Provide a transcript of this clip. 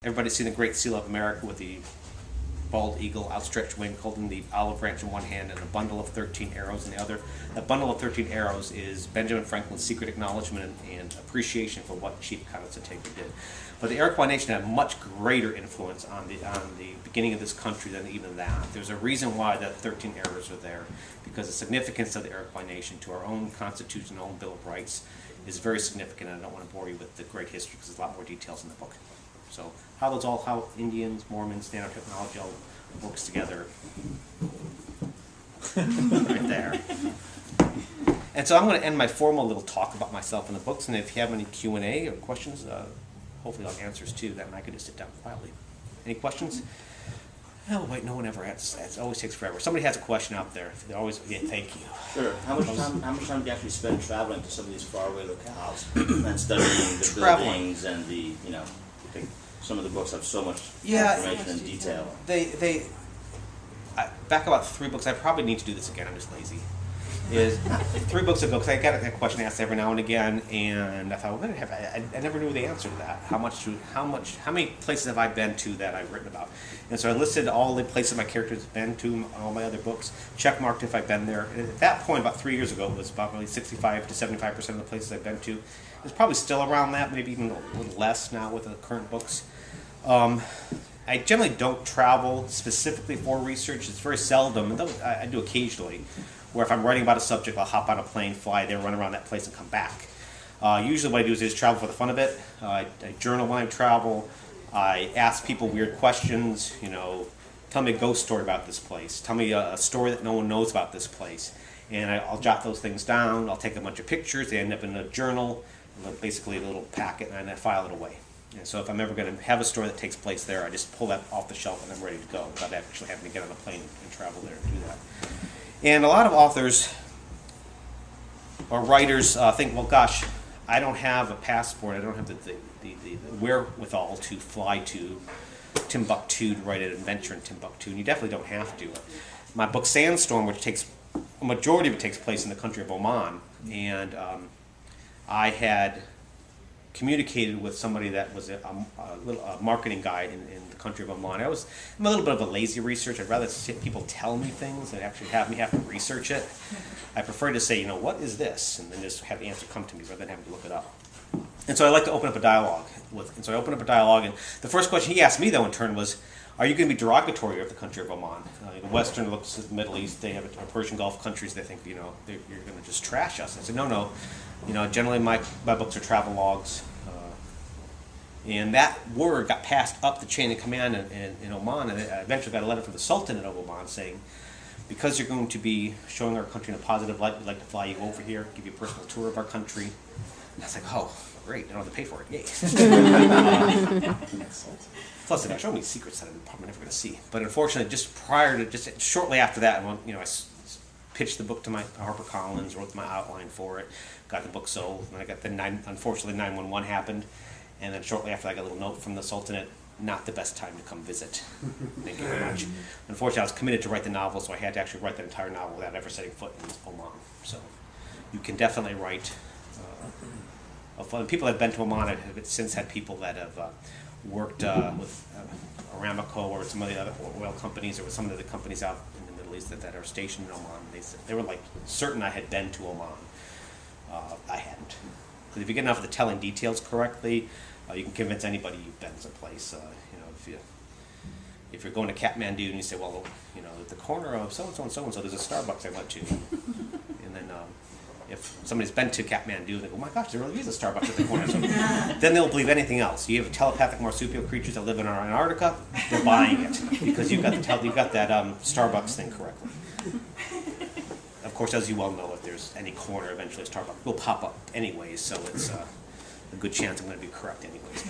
Everybody's seen the Great Seal of America with the bald eagle, outstretched wing, holding the olive branch in one hand and a bundle of 13 arrows in the other. That bundle of 13 arrows is Benjamin Franklin's secret acknowledgement and appreciation for what Chief Constantine did. But the Iroquois nation had much greater influence on the beginning of this country than even that. There's a reason why that 13 arrows are there, because the significance of the Iroquois nation to our own Constitution, our own Bill of Rights, is very significant. And I don't want to bore you with the great history because there's a lot more details in the book. So how Indians, Mormons, standard technology all works together, right there. And so I'm going to end my formal little talk about myself and the books. And if you have any Q&A or questions, hopefully I'll have answers too. Then I can just sit down quietly. Any questions? Oh wait, no one ever has. It always takes forever. Somebody has a question out there. They always thank you. Sure. How much time do you actually spend traveling to some of these faraway locales and studying the buildings and the some of the books have so much information and detail. Back about 3 books. I probably need to do this again. I'm just lazy. Is 3 books ago, because I get a question asked every now and again, and I thought, well, I never knew the answer to that. How many places have I been to that I've written about? And so I listed all the places my characters have been to, all my other books, checkmarked if I've been there. And at that point, about 3 years ago, it was about really 65 to 75% of the places I've been to. It's probably still around that, maybe even a little less now with the current books. I generally don't travel specifically for research. It's very seldom, though I do occasionally, where if I'm writing about a subject, I'll hop on a plane, fly there, run around that place, and come back. Usually what I do is just travel for the fun of it. I journal when I travel. I ask people weird questions, tell me a ghost story about this place. Tell me a story that no one knows about this place. And I'll jot those things down. I'll take a bunch of pictures. They end up in a journal, basically a little packet, and I file it away. And so if I'm ever going to have a story that takes place there, I just pull that off the shelf and I'm ready to go without actually having to get on a plane and travel there and do that. And a lot of authors or writers think, well, gosh, I don't have a passport. I don't have the wherewithal to fly to Timbuktu to write an adventure in Timbuktu, and you definitely don't have to. My book Sandstorm, which a majority of it takes place in the country of Oman, and I had communicated with somebody that was a marketing guide in the country of Oman. I'm a little bit of a lazy researcher. I'd rather people tell me things than actually have me have to research it. I prefer to say, what is this? And then just have the answer come to me rather than having to look it up. And so I like to open up a dialogue. And so I opened up a dialogue, and the first question he asked me, though, in turn was, are you going to be derogatory of the country of Oman? The Western looks at the Middle East, they have Persian Gulf countries, they think, you're going to just trash us. I said, no. Generally my books are travel logs. And that word got passed up the chain of command in Oman, and I eventually got a letter from the Sultan of Oman saying, because you're going to be showing our country in a positive light, we'd like to fly you over here, give you a personal tour of our country. And I was like, oh, great, I don't have to pay for it, yay. Plus, they showed me secrets that I'm probably never going to see. But unfortunately, just shortly after that, I pitched the book to my HarperCollins, wrote my outline for it, got the book sold, and I got unfortunately 911 happened. And then shortly after, I got a little note from the Sultanate, not the best time to come visit. Thank you very much. Unfortunately, I was committed to write the novel, so I had to actually write the entire novel without ever setting foot in Oman. So you can definitely write. People that have been to Oman have since had people that have worked with Aramco or some of the other oil companies, or with some of the companies out in the Middle East that are stationed in Oman. They were certain I had been to Oman. I hadn't. Because if you get enough of the telling details correctly, you can convince anybody you've been someplace. If you're going to Kathmandu and you say, well, at the corner of so-and-so and so-and-so, there's a Starbucks I went to. And then if somebody's been to Kathmandu, they go, oh my gosh, there really is a Starbucks at the corner. So then they'll believe anything else. You have telepathic marsupial creatures that live in Antarctica, they're buying it because you've got that Starbucks thing correctly. Of course, as you well know, if there's any corner, eventually a Starbucks will pop up anyways, so it's a good chance I'm going to be correct anyways.